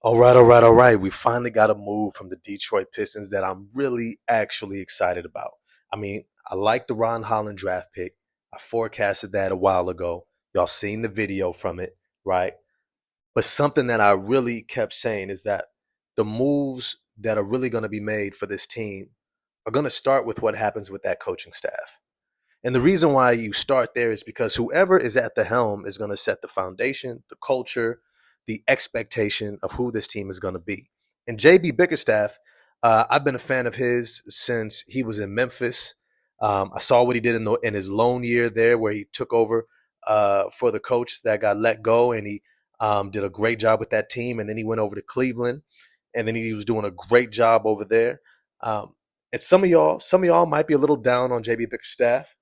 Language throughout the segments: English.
All right. We finally got a move from the Detroit Pistons that I'm really actually excited about. I mean, I like the Ron Holland draft pick. I forecasted that a while ago. Y'all seen the video from it, right? But something that I really kept saying is that the moves that are really going to be made for this team are going to start with what happens with that coaching staff. And the reason why you start there is because whoever is at the helm is going to set the foundation, the culture, the expectation of who this team is going to be. And JB Bickerstaff, I've been a fan of his since he was in Memphis. I saw what he did in his lone year there, where he took over for the coach that got let go, and he did a great job with that team. And then he went over to Cleveland, and then he was doing a great job over there. And some of y'all might be a little down on JB Bickerstaff.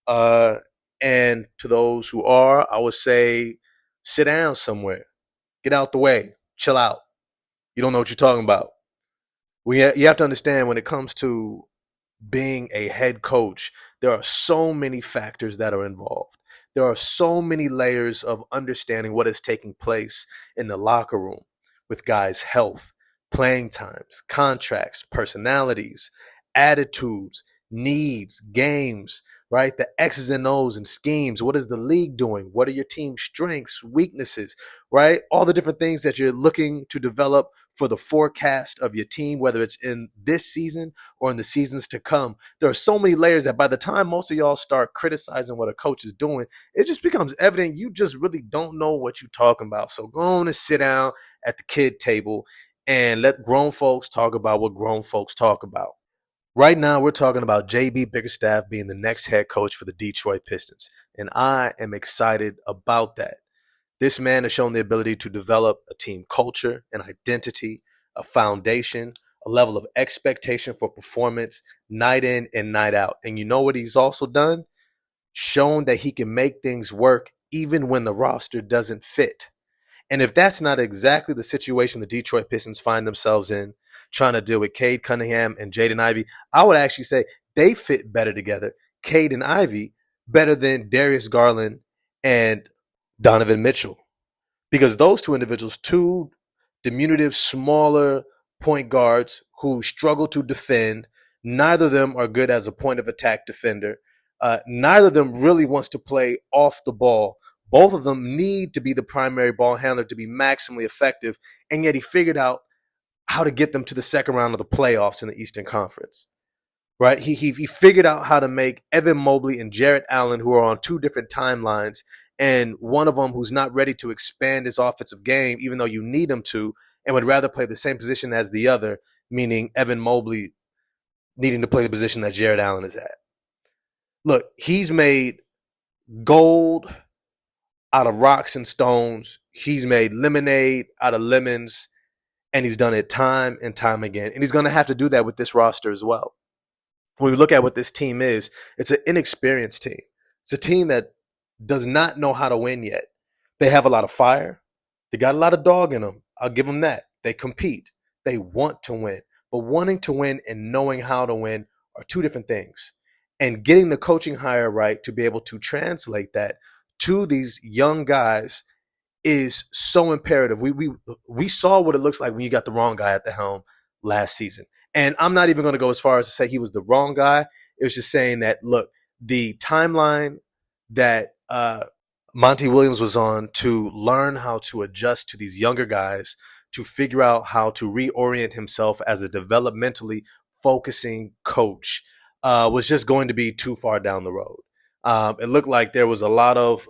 Uh, and to those who are, I would say sit down somewhere, get out the way, chill out. You don't know what you're talking about. You have to understand when it comes to being a head coach, there are so many factors that are involved. There are so many layers of understanding what is taking place in the locker room with guys' health, playing times, contracts, personalities, attitudes, needs, games, right? The X's and O's and schemes. What is the league doing? What are your team's strengths, weaknesses, right? All the different things that you're looking to develop for the forecast of your team, whether it's in this season or in the seasons to come. There are so many layers that by the time most of y'all start criticizing what a coach is doing, it just becomes evident you just really don't know what you're talking about. So go on and sit down at the kid table and let grown folks talk about what grown folks talk about. Right now, we're talking about JB Bickerstaff being the next head coach for the Detroit Pistons. And I am excited about that. This man has shown the ability to develop a team culture, an identity, a foundation, a level of expectation for performance night in and night out. And you know what he's also done? Shown that he can make things work even when the roster doesn't fit. And if that's not exactly the situation the Detroit Pistons find themselves in, trying to deal with Cade Cunningham and Jaden Ivey, I would actually say they fit better together. Cade and Ivey better than Darius Garland and Donovan Mitchell. Because those two individuals, two diminutive, smaller point guards who struggle to defend, neither of them are good as a point of attack defender. Neither of them really wants to play off the ball. Both of them need to be the primary ball handler to be maximally effective, and yet he figured out how to get them to the second round of the playoffs in the Eastern Conference. Right? He figured out how to make Evan Mobley and Jarrett Allen, who are on two different timelines, and one of them who's not ready to expand his offensive game, even though you need him to, and would rather play the same position as the other, meaning Evan Mobley needing to play the position that Jarrett Allen is at. Look, he's made gold out of rocks and stones. He's made lemonade out of lemons, and he's done it time and time again. And he's going to have to do that with this roster as well. When we look at what this team is, it's an inexperienced team. It's a team that does not know how to win yet. They have a lot of fire. They got a lot of dog in them. I'll give them that. They compete. They want to win. But wanting to win and knowing how to win are two different things. And getting the coaching hire right to be able to translate that to these young guys is so imperative. We saw what it looks like when you got the wrong guy at the helm last season. And I'm not even going to go as far as to say he was the wrong guy. It was just saying that, look, the timeline that Monty Williams was on to learn how to adjust to these younger guys, to figure out how to reorient himself as a developmentally focusing coach, was just going to be too far down the road. It looked like there was a lot of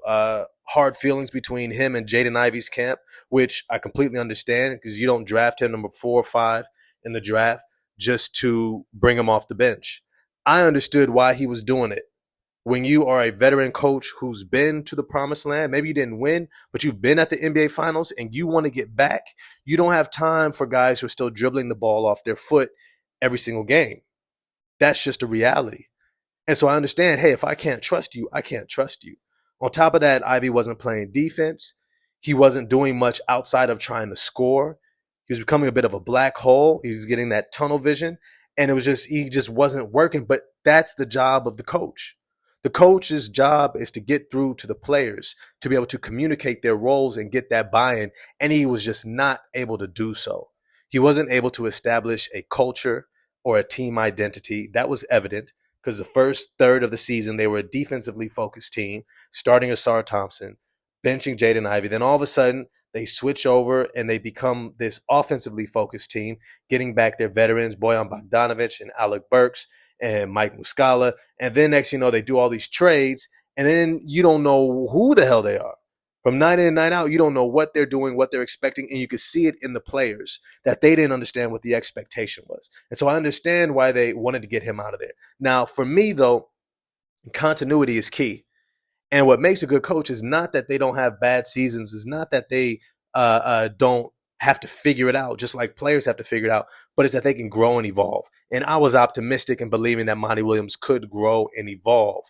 hard feelings between him and Jaden Ivey's camp, which I completely understand because you don't draft him number 4 or 5 in the draft just to bring him off the bench. I understood why he was doing it. When you are a veteran coach who's been to the promised land, maybe you didn't win, but you've been at the NBA Finals and you want to get back, you don't have time for guys who are still dribbling the ball off their foot every single game. That's just a reality. And so I understand, hey, if I can't trust you, I can't trust you. On top of that, Ivy wasn't playing defense. He wasn't doing much outside of trying to score. He was becoming a bit of a black hole. He was getting that tunnel vision. And he just wasn't working. But that's the job of the coach. The coach's job is to get through to the players, to be able to communicate their roles and get that buy-in, and he was just not able to do so. He wasn't able to establish a culture or a team identity. That was evident because the first third of the season, they were a defensively focused team, starting Asar Thompson, benching Jaden Ivey. Then all of a sudden, they switch over and they become this offensively focused team, getting back their veterans, Bojan Bogdanovic and Alec Burks and Mike Muscala. And then next, they do all these trades, and then you don't know who the hell they are. From night in and night out, you don't know what they're doing, what they're expecting, and you can see it in the players that they didn't understand what the expectation was. And so I understand why they wanted to get him out of there. Now, for me, though, continuity is key. And what makes a good coach is not that they don't have bad seasons, is not that they don't have to figure it out, just like players have to figure it out, but it's that they can grow and evolve. And I was optimistic in believing that Monty Williams could grow and evolve,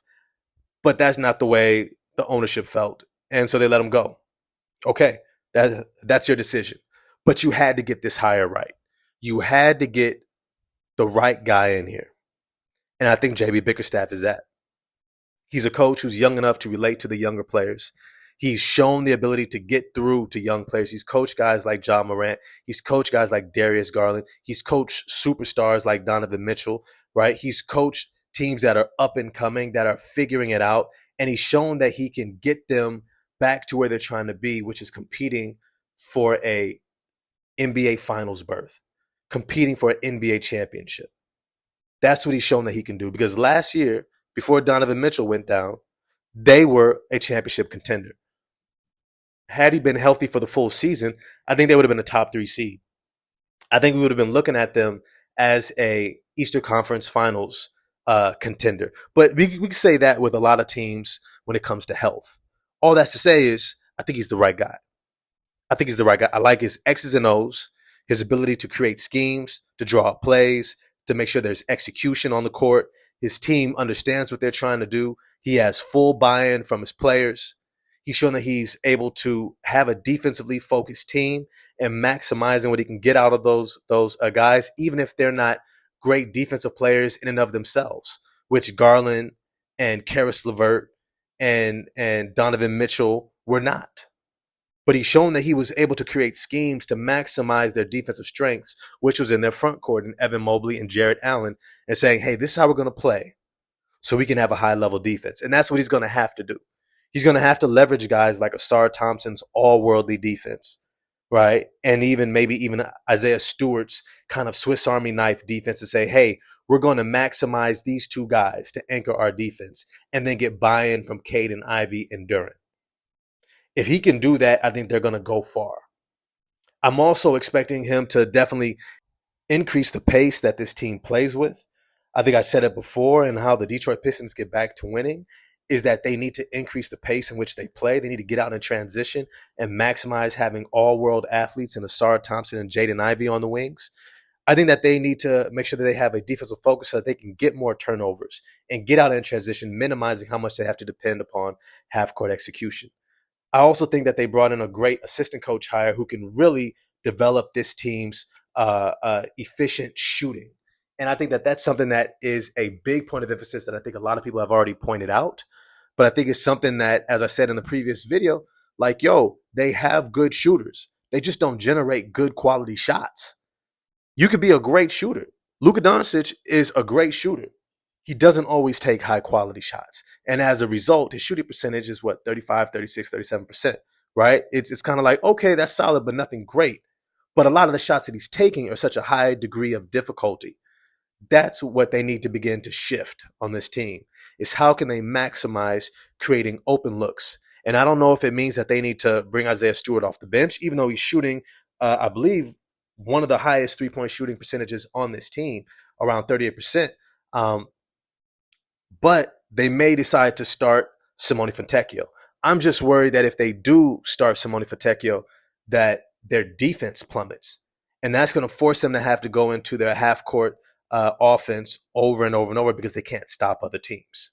but that's not the way the ownership felt. And so they let him go. Okay, that's your decision. But you had to get this hire right. You had to get the right guy in here. And I think JB Bickerstaff is that. He's a coach who's young enough to relate to the younger players. He's shown the ability to get through to young players. He's coached guys like John Morant. He's coached guys like Darius Garland. He's coached superstars like Donovan Mitchell, right? He's coached teams that are up and coming, that are figuring it out. And he's shown that he can get them back to where they're trying to be, which is competing for a NBA Finals berth, competing for an NBA championship. That's what he's shown that he can do. Because last year, before Donovan Mitchell went down, they were a championship contender. Had he been healthy for the full season, I think they would have been a top 3 seed. I think we would have been looking at them as a Eastern Conference Finals contender. But we can say that with a lot of teams when it comes to health. All that's to say is I think he's the right guy. I think he's the right guy. I like his X's and O's, his ability to create schemes, to draw up plays, to make sure there's execution on the court. His team understands what they're trying to do. He has full buy-in from his players. He's shown that he's able to have a defensively focused team and maximizing what he can get out of those guys, even if they're not great defensive players in and of themselves, which Garland and Karis LeVert and Donovan Mitchell were not. But he's shown that he was able to create schemes to maximize their defensive strengths, which was in their front court in Evan Mobley and Jarrett Allen, and saying, hey, this is how we're going to play so we can have a high-level defense. And that's what he's going to have to do. He's going to have to leverage guys like Asar Thompson's all-worldly defense, right? And maybe even Isaiah Stewart's kind of Swiss Army knife defense to say, hey, we're going to maximize these two guys to anchor our defense and then get buy-in from Cade and Ivy and Duren. If he can do that, I think they're going to go far. I'm also expecting him to definitely increase the pace that this team plays with. I think I said it before, and how the Detroit Pistons get back to winning is that they need to increase the pace in which they play. They need to get out in transition and maximize having all-world athletes in Asar Thompson and Jaden Ivey on the wings. I think that they need to make sure that they have a defensive focus so that they can get more turnovers and get out in transition, minimizing how much they have to depend upon half-court execution. I also think that they brought in a great assistant coach hire who can really develop this team's efficient shooting. And I think that that's something that is a big point of emphasis that I think a lot of people have already pointed out. But I think it's something that, as I said in the previous video, like, they have good shooters. They just don't generate good quality shots. You could be a great shooter. Luka Doncic is a great shooter. He doesn't always take high quality shots. And as a result, his shooting percentage is 35, 36, 37%, right? It's kind of like, okay, that's solid, but nothing great. But a lot of the shots that he's taking are such a high degree of difficulty. That's what they need to begin to shift on this team, is how can they maximize creating open looks? And I don't know if it means that they need to bring Isaiah Stewart off the bench, even though he's shooting, I believe, one of the highest three-point shooting percentages on this team, around 38%. But they may decide to start Simone Fontecchio. I'm just worried that if they do start Simone Fontecchio, that their defense plummets. And that's going to force them to have to go into their half-court offense over and over and over because they can't stop other teams.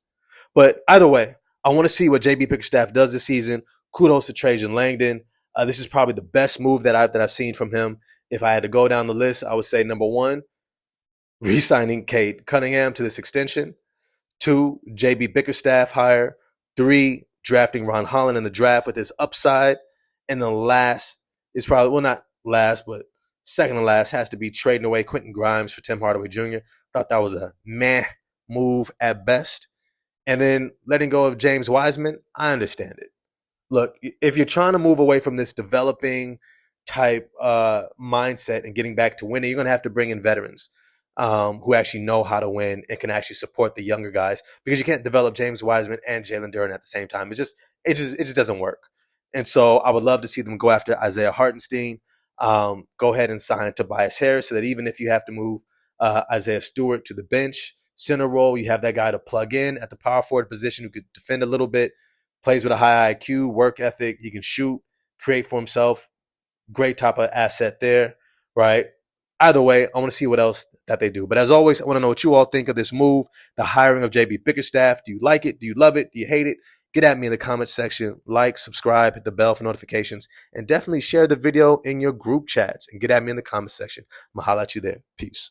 But either way, I want to see what JB Bickerstaff does this season. Kudos to Trajan Langdon. This is probably the best move that I've seen from him. If I had to go down the list, I would say number one, re-signing Cade Cunningham to this extension. 2, JB Bickerstaff hire. 3, drafting Ron Holland in the draft with his upside. And the last is probably, well, not last, but second to last has to be trading away Quentin Grimes for Tim Hardaway Jr. Thought that was a meh move at best. And then letting go of James Wiseman, I understand it. Look, if you're trying to move away from this developing type mindset and getting back to winning, you're going to have to bring in veterans who actually know how to win and can actually support the younger guys, because you can't develop James Wiseman and Jalen Duren at the same time. It just doesn't work. And so I would love to see them go after Isaiah Hartenstein, go ahead and sign Tobias Harris, so that even if you have to move Isaiah Stewart to the bench, center role, you have that guy to plug in at the power forward position who could defend a little bit, plays with a high IQ, work ethic. He can shoot, create for himself. Great type of asset there, right? Either way, I want to see what else that they do. But as always, I want to know what you all think of this move, the hiring of JB Bickerstaff. Do you like it? Do you love it? Do you hate it? Get at me in the comments section. Like, subscribe, hit the bell for notifications, and definitely share the video in your group chats and get at me in the comments section. I'm going to holler at you there. Peace.